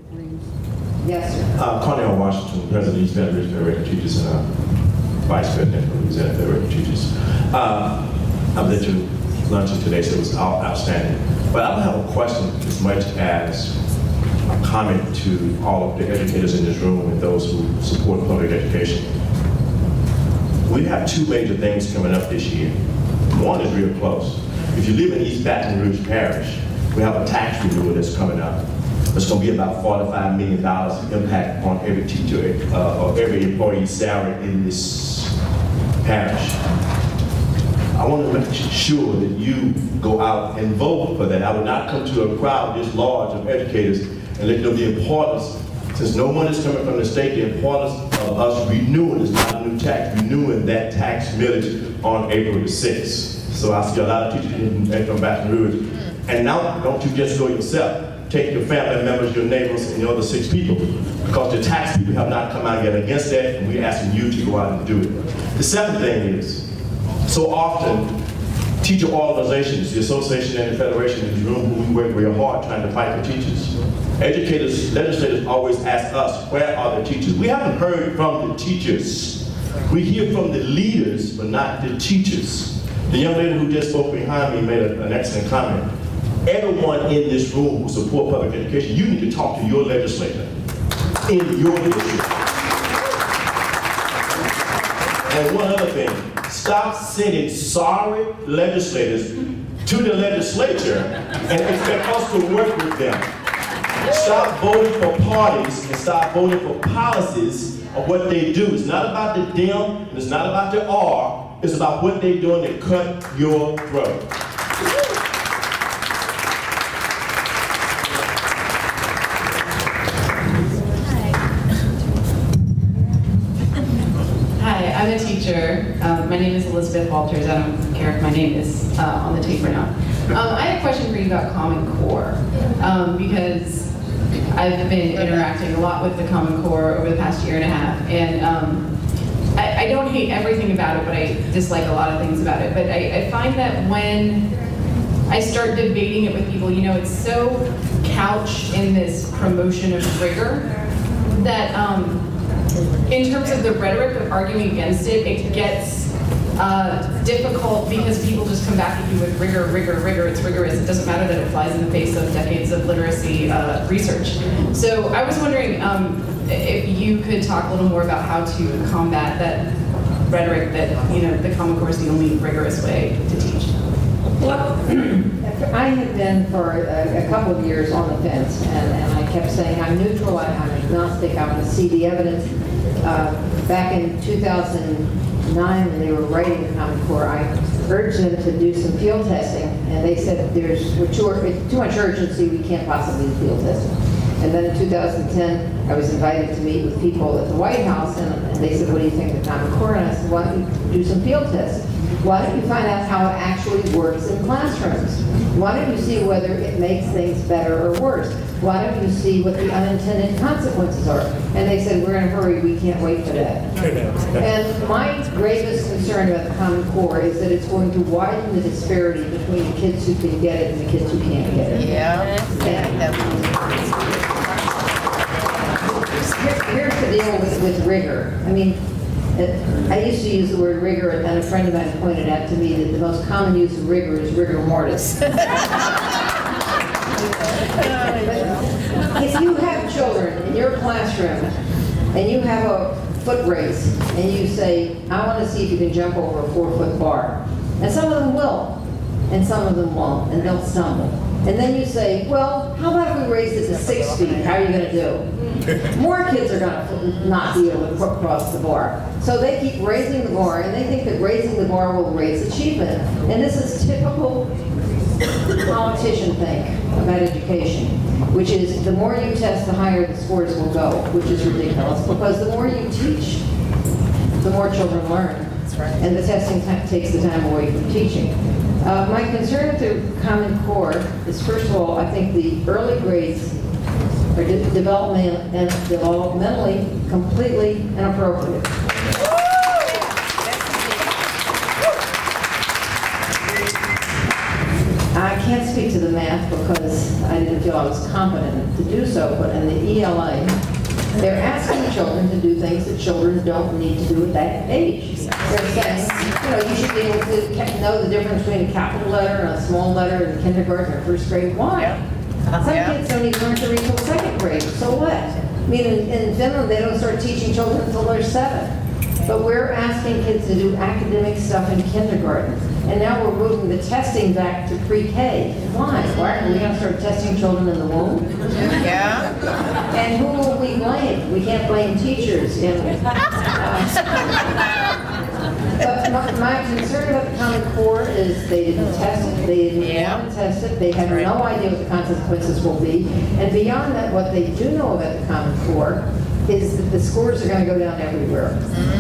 please. Yes, sir. Cornell Washington, President of East Baton Rouge Federation of Teachers and Vice President of Louisiana Federation of Teachers. I've been to luncheon today, so it was outstanding. But I don't have a question as much as a comment to all of the educators in this room and those who support public education. We have two major things coming up this year. One is real close. If you live in East Baton Rouge Parish, we have a tax renewal that's coming up. It's going to be about $45 million impact on every teacher or every employee's salary in this parish. I want to make sure that you go out and vote for that. I would not come to a crowd this large of educators and let them know the importance, since no money is coming from the state, the importance of us renewing, it's not a new tax, renewing that tax millage on April the 6th. So I see a lot of teachers from Baton Rouge. And now, don't you just go yourself. Take your family members, your neighbors, and the other 6 people, because the tax people have not come out yet against that, and we're asking you to go out and do it. The second thing is, so often, teacher organizations, the association and the federation in the room, who we work real hard trying to fight for teachers. Educators, legislators always ask us, where are the teachers? We haven't heard from the teachers. We hear from the leaders, but not the teachers. The young lady who just spoke behind me made an excellent comment. Everyone in this room who support public education, you need to talk to your legislator in your district. And one other thing, stop sending sorry legislators to the legislature and expect us to work with them. Stop voting for parties and start voting for policies of what they do. It's not about the them, and it's not about the R, it's about what they're doing to cut your throat. I'm a teacher. My name is Elizabeth Walters. I don't care if my name is on the tape or not. I have a question for you about Common Core, because I've been interacting a lot with the Common Core over the past year and a half, and I don't hate everything about it, but I dislike a lot of things about it. But I find that when I start debating it with people, you know, it's so couched in this promotion of rigor that in terms of the rhetoric of arguing against it, it gets difficult because people just come back at you with rigor, rigor, rigor. It's rigorous. It doesn't matter that it flies in the face of decades of literacy research. So I was wondering if you could talk a little more about how to combat that rhetoric that, you know, the Common Core is the only rigorous way to teach. Well, I have been for a couple of years on the fence, and I kept saying I'm neutral, I'm agnostic, I want to see the evidence. Back in 2009, when they were writing the Common Core, I urged them to do some field testing, and they said there's too much urgency, we can't possibly do field testing. And then in 2010, I was invited to meet with people at the White House, and they said, what do you think of the Common Core? And I said, why don't you do some field testing? Why don't you find out how it actually works in classrooms? Why don't you see whether it makes things better or worse? Why don't you see what the unintended consequences are? And they said, we're in a hurry, we can't wait for that. And my gravest concern about the Common Core is that it's going to widen the disparity between the kids who can get it and the kids who can't get it. Here's the deal with rigor. I mean, I used to use the word rigor, and a friend of mine pointed out to me that the most common use of rigor is rigor mortis. If you have children in your classroom and you have a foot race and you say, I want to see if you can jump over a 4-foot bar, and some of them will, and some of them won't, and they'll stumble. And then you say, well, how about if we raise it to 6 feet? How are you going to do? More kids are going to not be able to cross the bar. So they keep raising the bar, and they think that raising the bar will raise achievement. And this is typical politician think about education, which is the more you test, the higher the scores will go, which is ridiculous, because the more you teach, the more children learn. That's right. And the testing takes the time away from teaching. My concern with the Common Core is, first of all, I think the early grades are developmentally completely inappropriate. I can't speak to the math because I didn't feel I was competent to do so, but in the ELA, they're asking children to do things that children don't need to do at that age. They're saying, you should be able to know the difference between a capital letter and a small letter in kindergarten or first grade. Why? Some kids don't even learn to read until second grade, so what? I mean, in Finland, they don't start teaching children until they're 7. But we're asking kids to do academic stuff in kindergarten. And now we're moving the testing back to pre-K. Why? Why are we going to start testing children in the womb? Yeah. And who will we blame? We can't blame teachers. But my concern about the Common Core is they didn't test it, they didn't want to test it, they have no idea what the consequences will be. And beyond that, what they do know about the Common Core is that the scores are going to go down everywhere.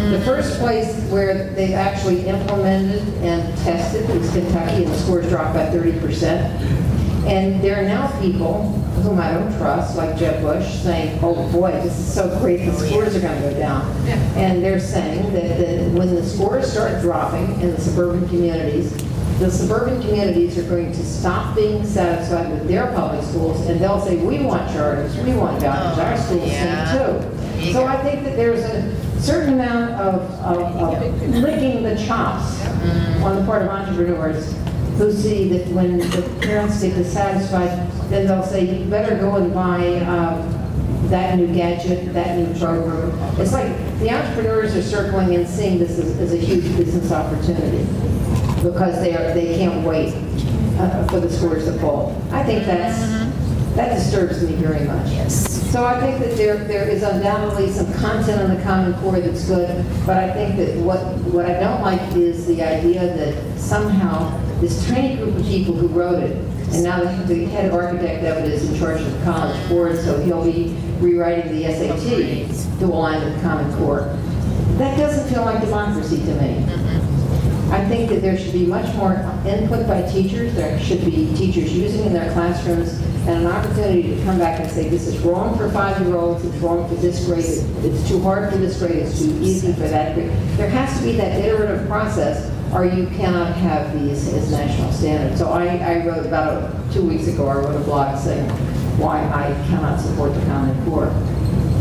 The first place where they've actually implemented and tested is Kentucky, and the scores dropped by 30%. And there are now people whom I don't trust, like Jeb Bush, saying, oh boy, this is so great, the scores are going to go down. And they're saying that when the scores start dropping in the suburban communities are going to stop being satisfied with their public schools, and they'll say, we want charters, we want vouchers, our schools sing too. So I think that there's a certain amount of licking the chops on the part of entrepreneurs who see that when the parents get dissatisfied, then they'll say, you better go and buy that new gadget, that new program. It's like the entrepreneurs are circling and seeing this as a huge business opportunity because they can't wait for the scores to fall. I think that disturbs me very much. Yes. So I think that there is undoubtedly some content on the Common Core that's good, but I think that what I don't like is the idea that somehow this tiny group of people who wrote it, and now the head architect of it is in charge of the college board, so he'll be rewriting the SAT to align with the Common Core. That doesn't feel like democracy to me. I think that there should be much more input by teachers. There should be teachers using in their classrooms and an opportunity to come back and say, this is wrong for 5-year-olds, it's wrong for this grade, it's too hard for this grade, it's too easy for that grade. There has to be that iterative process, or you cannot have these as national standards. So I wrote about 2 weeks ago, I wrote a blog saying why I cannot support the Common Core.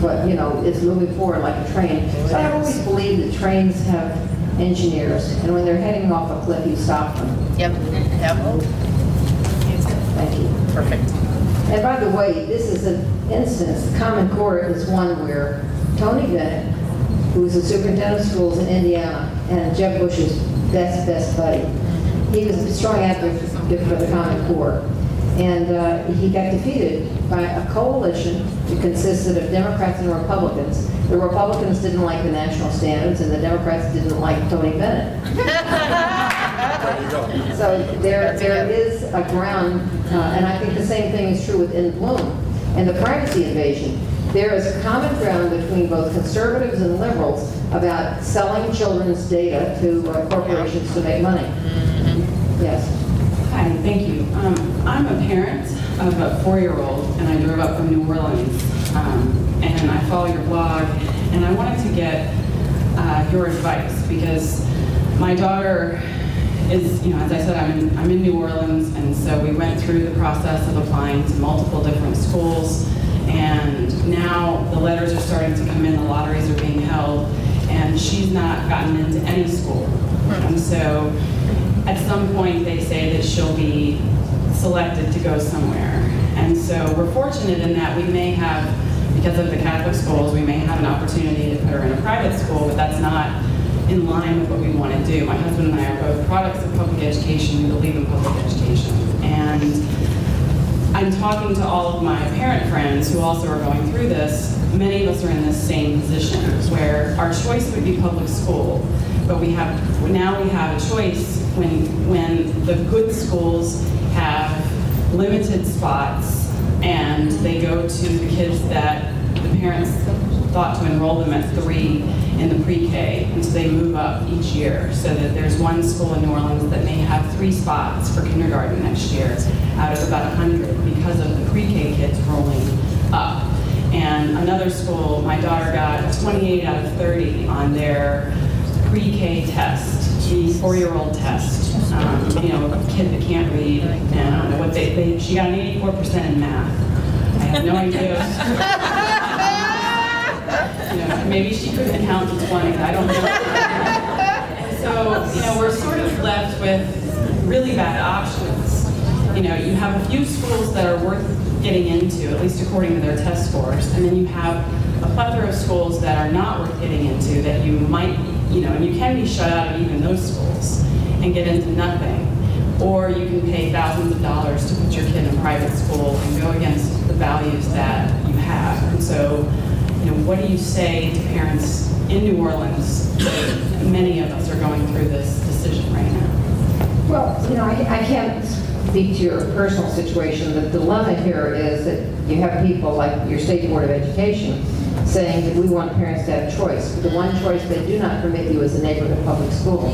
But, it's moving forward like a train. So I always believe that trains have engineers, and when they're heading off a cliff, you stop them. Yep. Thank you. Perfect. And by the way, this is an instance, the Common Core is one where Tony Bennett, who was the superintendent of schools in Indiana, and Jeb Bush's best buddy, he was a strong advocate for the Common Core. And he got defeated by a coalition that consisted of Democrats and Republicans. The Republicans didn't like the national standards, and the Democrats didn't like Tony Bennett. So there is a ground, and I think the same thing is true with In Bloom. And the privacy invasion, there is a common ground between both conservatives and liberals about selling children's data to corporations to make money. Yes. Hi, thank you. I'm a parent of a 4-year-old, and I drove up from New Orleans, and I follow your blog, and I wanted to get your advice because my daughter is, as I said, I'm in New Orleans, and so we went through the process of applying to multiple different schools, and now the letters are starting to come in, the lotteries are being held, and she's not gotten into any school. And so at some point they say that she'll be selected to go somewhere. And so we're fortunate in that we may have, because of the Catholic schools, we may have an opportunity to put her in a private school, but that's not in line with what we want to do. My husband and I are both products of public education. We believe in public education. And I'm talking to all of my parent friends who also are going through this. Many of us are in this same position where our choice would be public school, but now we have a choice when the good schools have limited spots and they go to the kids that the parents thought to enroll them at 3 in the pre-K, and so they move up each year, so that there's one school in New Orleans that may have 3 spots for kindergarten next year out of about 100 because of the pre-K kids rolling up. And another school, my daughter got 28 out of 30 on their pre-K test, the 4-year-old test. you know, a kid that can't read, and I don't know what she got an 84% in math. I have no idea. You know, maybe she couldn't count to 20, I don't know. And so, you know, we're sort of left with really bad options. You know, you have a few schools that are worth getting into, at least according to their test scores, and then you have a plethora of schools that are not worth getting into that you might, you know, and you can be shut out of even those schools and get into nothing. Or you can pay thousands of dollars to put your kid in private school and go against the values that you have. And so, you know, what do you say to parents in New Orleans? Many of us are going through this decision right now. Well, you know, I can't speak to your personal situation. The dilemma here is that you have people like your State Board of Education saying that we want parents to have choice. But the one choice they do not permit you is a neighborhood public school.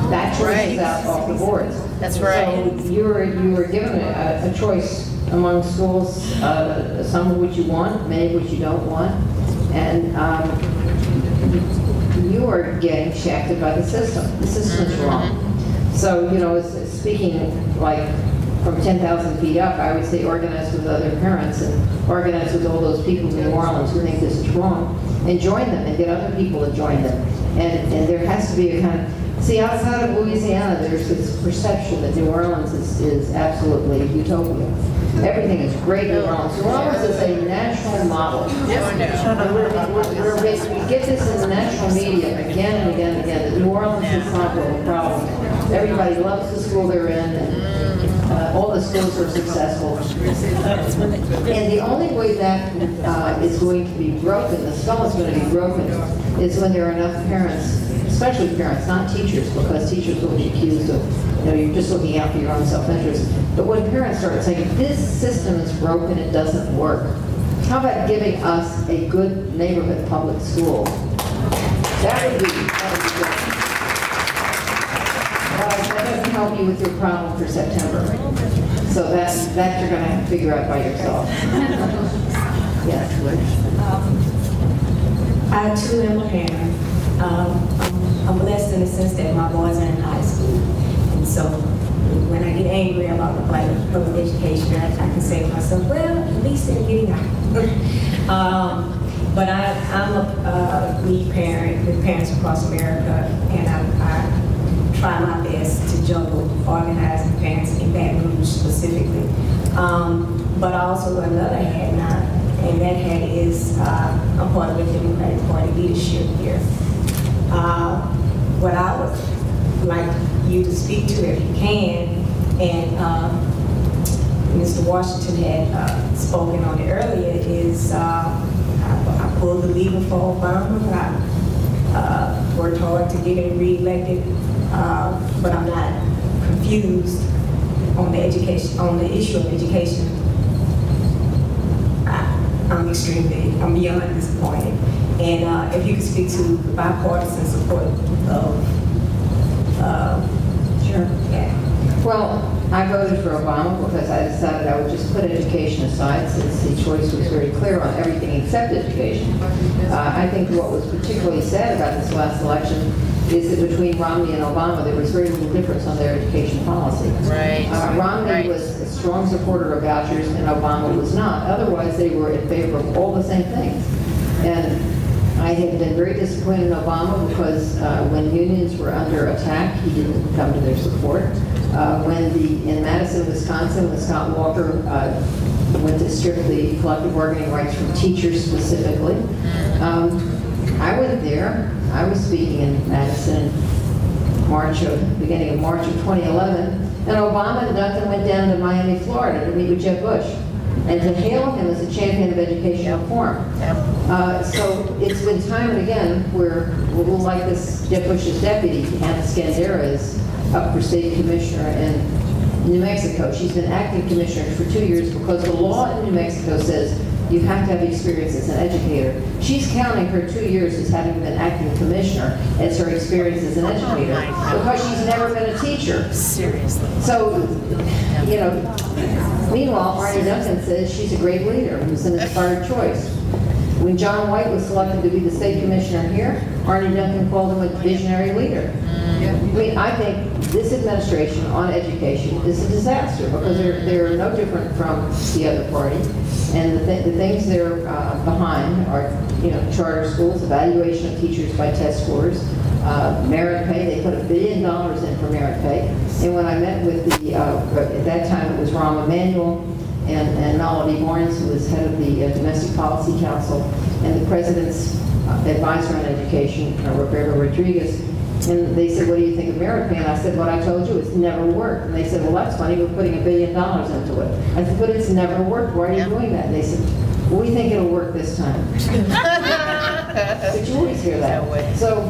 That choice is out off the boards. That's right. So you were given a choice among schools, some of which you want, many of which you don't want, and you are getting shafted by the system. The system is wrong. So, you know, speaking like from 10,000 feet up, I would say organize with other parents and organize with all those people in New Orleans who think this is wrong, and join them and get other people to join them. And there has to be a kind of, see, outside of Louisiana, there's this perception that New Orleans is absolutely utopia. Everything is great in New Orleans. New Orleans is a national model. And we get this in the national media again and again and again, that New Orleans is not the problem. Everybody loves the school they're in, and all the schools are successful. And the only way that is going to be broken, the spell is going to be broken, is when there are enough parents, especially parents, not teachers, because teachers will be accused of, you know, you're just looking out for your own self-interest. But when parents start saying, this system is broken, it doesn't work, how about giving us a good neighborhood public school? That would be good. That doesn't help you with your problem for September. So that you're going to have to figure out by yourself. Yeah. I too am a parent. I'm blessed in the sense that my boys are in high school. And so when I get angry about the plight of public education, I can say to myself, well, at least they're getting out. But I'm a lead parent with parents across America, and I try my best to juggle organizing parents in Baton Rouge specifically. But also another hat now, and that hat is I'm part of the Democratic Party leadership here. What I would like you to speak to, if you can, and Mr. Washington had spoken on it earlier, is I pulled the lever for Obama. I worked hard to get him reelected, but I'm not confused on the issue of education. I'm beyond disappointed. And if you could speak to the bipartisan support of, Sure. Yeah. Well, I voted for Obama because I decided I would just put education aside, since the choice was very clear on everything except education. I think what was particularly sad about this last election is that between Romney and Obama, there was very little difference on their education policy. Right. Romney was a strong supporter of vouchers, and Obama was not. Otherwise, they were in favor of all the same things. And I have been very disappointed in Obama because when unions were under attack, he didn't come to their support. In Madison, Wisconsin, when Scott Walker went to strip the collective bargaining rights from teachers specifically, I went there. I was speaking in Madison beginning of March of 2011, and Obama and Duncan went down to Miami, Florida to meet with Jeb Bush and to hail him as a champion of education reform. So it's been time and again where, like this Jeb Bush's deputy, Anna Scandera, is up for state commissioner in New Mexico. She's been acting commissioner for 2 years because the law in New Mexico says you have to have experience as an educator. She's counting her 2 years as having been acting commissioner as her experience as an educator because she's never been a teacher. Seriously. So, you know, meanwhile, Marty Duncan says she's a great leader who's an inspired choice. When John White was selected to be the state commissioner here, Arnie Duncan called him a visionary leader. I mean, I think this administration on education is a disaster because they're no different from the other party. And the things they're behind are, charter schools, evaluation of teachers by test scores, merit pay. They put $1 billion in for merit pay. And when I met with at that time it was Rahm Emanuel and Melody Morris, who was head of the Domestic Policy Council, and the president's advisor on education, Roberto Rodriguez. And they said, what do you think of merit pay? And I said, what I told you, it's never worked. And they said, well, that's funny, we're putting $1 billion into it. I said, but it's never worked. Why are you doing that? And they said, well, we think it'll work this time. But you always hear that. So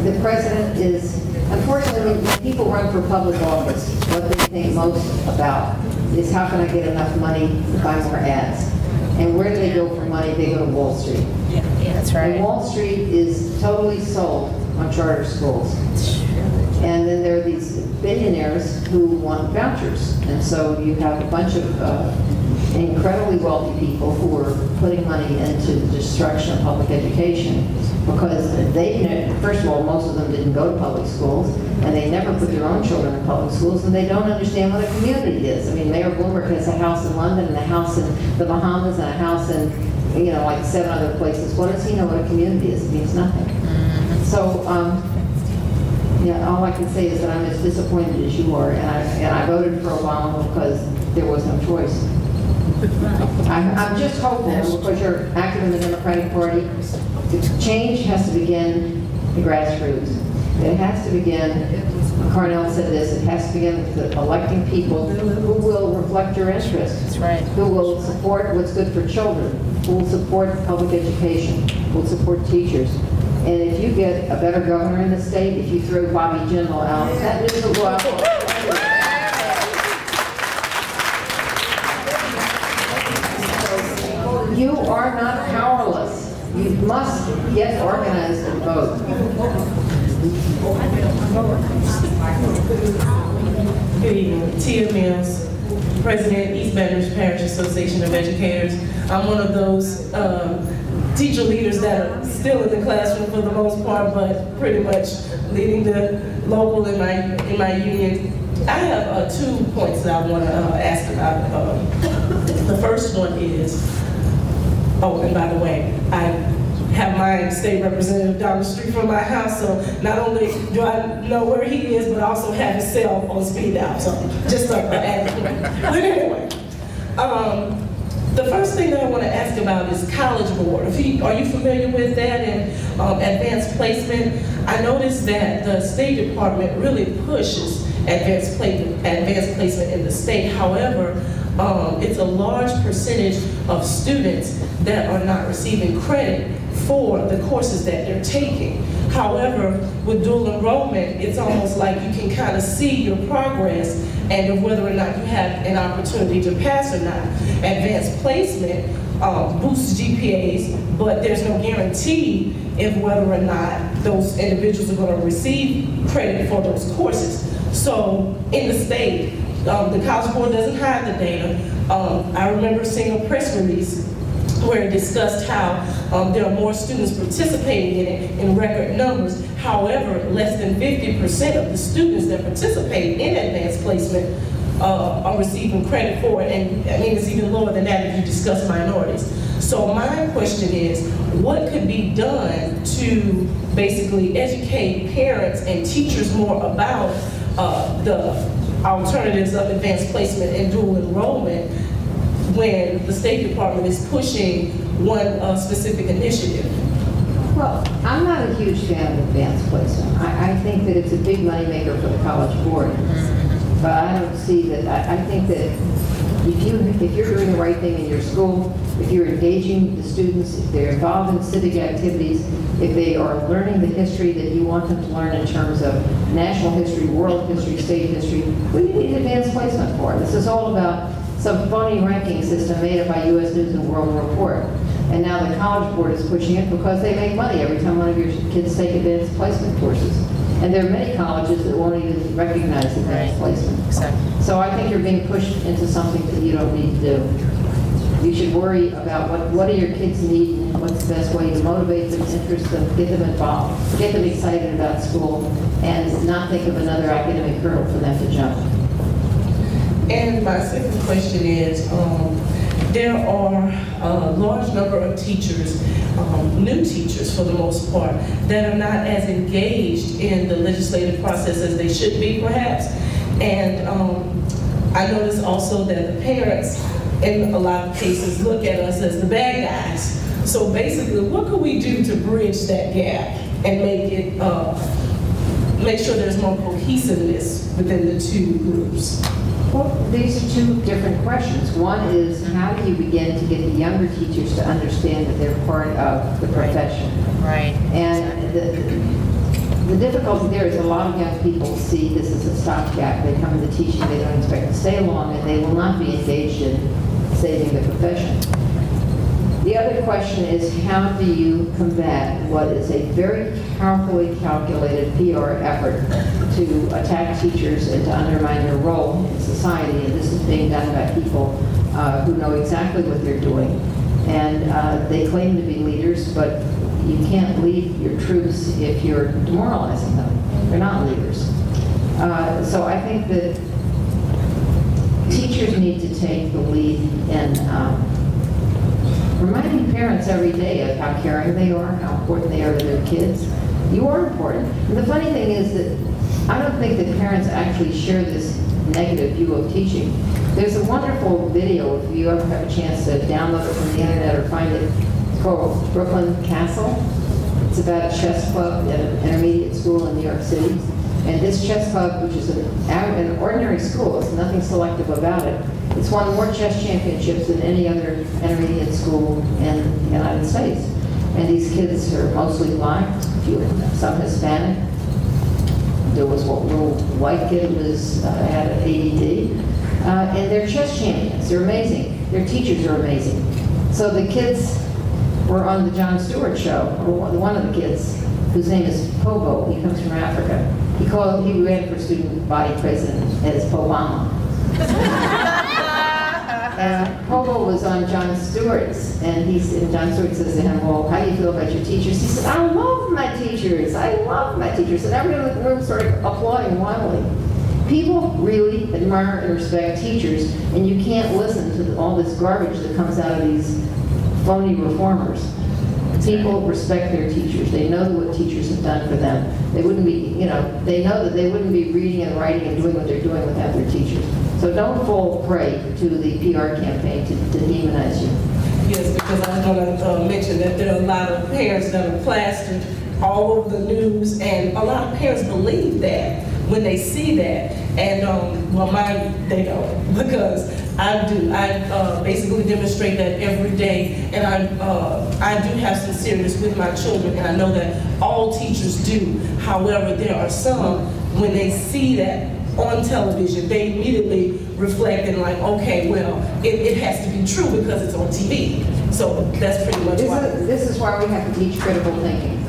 the president is, unfortunately, when people run for public office, what they think most about is how can I get enough money to buy more ads? And where do they go for money? They go to Wall Street. Yeah, that's right. And Wall Street is totally sold on charter schools. And then there are these billionaires who want vouchers. And so you have a bunch of incredibly wealthy people who are putting money into the destruction of public education because first of all, most of them didn't go to public schools, and they never put their own children in public schools, and they don't understand what a community is. I mean, Mayor Bloomberg has a house in London and a house in the Bahamas and a house in, like 7 other places. What does he know what a community is? It means nothing. So, all I can say is that I'm as disappointed as you are, and I voted for Obama because there was no choice. I'm just hopeful, because you're active in the Democratic Party, change has to begin the grassroots. It has to begin, Carnell said this, it has to begin with electing people who will reflect your interests. That's right. Who will support what's good for children, who will support public education, who will support teachers. And if you get a better governor in the state, if you throw Bobby Jindal out, that news will go out. You are not powerless. You must get organized and vote. Good evening. Tia Mills, President, East Baton Rouge Parish Association of Educators. I'm one of those teacher leaders that are still in the classroom for the most part, but pretty much leading the local in my union. I have 2 points that I want to ask about. The first one is, and by the way, I have my state representative down the street from my house, so not only do I know where he is, but I also have his cell on speed dial, so just like that. But anyway, the first thing that I want to ask about is College Board. Are you familiar with that and advanced placement? I noticed that the State Department really pushes advanced placement in the state. However, it's a large percentage of students that are not receiving credit for the courses that they're taking. However, with dual enrollment, it's almost like you can kind of see your progress and of whether or not you have an opportunity to pass or not. Advanced placement boosts GPAs, but there's no guarantee if whether or not those individuals are going to receive credit for those courses. So in the state, the College Board doesn't have the data. I remember seeing a press release where it discussed how there are more students participating in it in record numbers. However, less than 50% of the students that participate in advanced placement are receiving credit for it, and I mean it's even lower than that if you discuss minorities. So my question is, what could be done to basically educate parents and teachers more about the alternatives of advanced placement and dual enrollment when the State Department is pushing one specific initiative? Well, I'm not a huge fan of advanced placement. I think that it's a big moneymaker for the College Board. But I don't see that, I think that if you're doing the right thing in your school, if you're engaging the students, if they're involved in civic activities, if they are learning the history that you want them to learn in terms of national history, world history, state history, we need advanced placement for it. This is all about some phony ranking system made up by U.S. News and World Report. And now the College Board is pushing it because they make money every time one of your kids take advanced placement courses. And there are many colleges that won't even recognize advanced placement. Exactly. So I think you're being pushed into something that you don't need to do. You should worry about what do your kids need and what's the best way to motivate them, interest them, get them involved, get them excited about school, and not think of another academic hurdle for them to jump. And my second question is, there are a large number of teachers, new teachers for the most part, that are not as engaged in the legislative process as they should be, perhaps. And I notice also that the parents, in a lot of cases, look at us as the bad guys. So basically, what can we do to bridge that gap and make it, make sure there's more cohesiveness within the two groups? Well, these are two different questions. One is, how do you begin to get the younger teachers to understand that they're part of the profession? Right. And the difficulty there is a lot of young people see this as a stopgap. They come into teaching, they don't expect to stay long, and they will not be engaged in saving the profession. The other question is, how do you combat what is a very carefully calculated PR effort to attack teachers and to undermine their role in society? And this is being done by people who know exactly what they're doing. And they claim to be leaders, but you can't lead your troops if you're demoralizing them. They're not leaders. So I think that teachers need to take the lead in reminding parents every day of how caring they are, how important they are to their kids. You are important. And the funny thing is that I don't think that parents actually share this negative view of teaching. There's a wonderful video, if you ever have a chance to download it from the internet or find it. It's called Brooklyn Castle. It's about a chess club at an intermediate school in New York City. And this chess club, which is an ordinary school, there's nothing selective about it, it's won more chess championships than any other intermediate school in the United States. And these kids are mostly black, some Hispanic. There was one little white kid who had an ADD. And they're chess champions. They're amazing. Their teachers are amazing. So the kids were on the Jon Stewart show, or one of the kids, whose name is Pobo. He comes from Africa. He ran for student body president as Obama. And Pobo was on Jon Stewart's, and Jon Stewart says to him, well, how do you feel about your teachers? He said, I love my teachers. I love my teachers. And everyone in the room started applauding wildly. People really admire and respect teachers, and you can't listen to all this garbage that comes out of these phony reformers. People respect their teachers. They know what teachers have done for them. They wouldn't be, they know that they wouldn't be reading and writing and doing what they're doing without their teachers. So don't fall prey to the PR campaign to demonize you. Yes, because I was going to mention that there are a lot of parents that are plastered all over the news, and a lot of parents believe that when they see that. And well, mine, they don't, because I do. I basically demonstrate that every day, and I do have sincereness with my children, and I know that all teachers do. However, there are some, when they see that on television, they immediately reflect and like, okay, well, it has to be true because it's on TV. So that's pretty much why. This is why we have to teach critical thinking.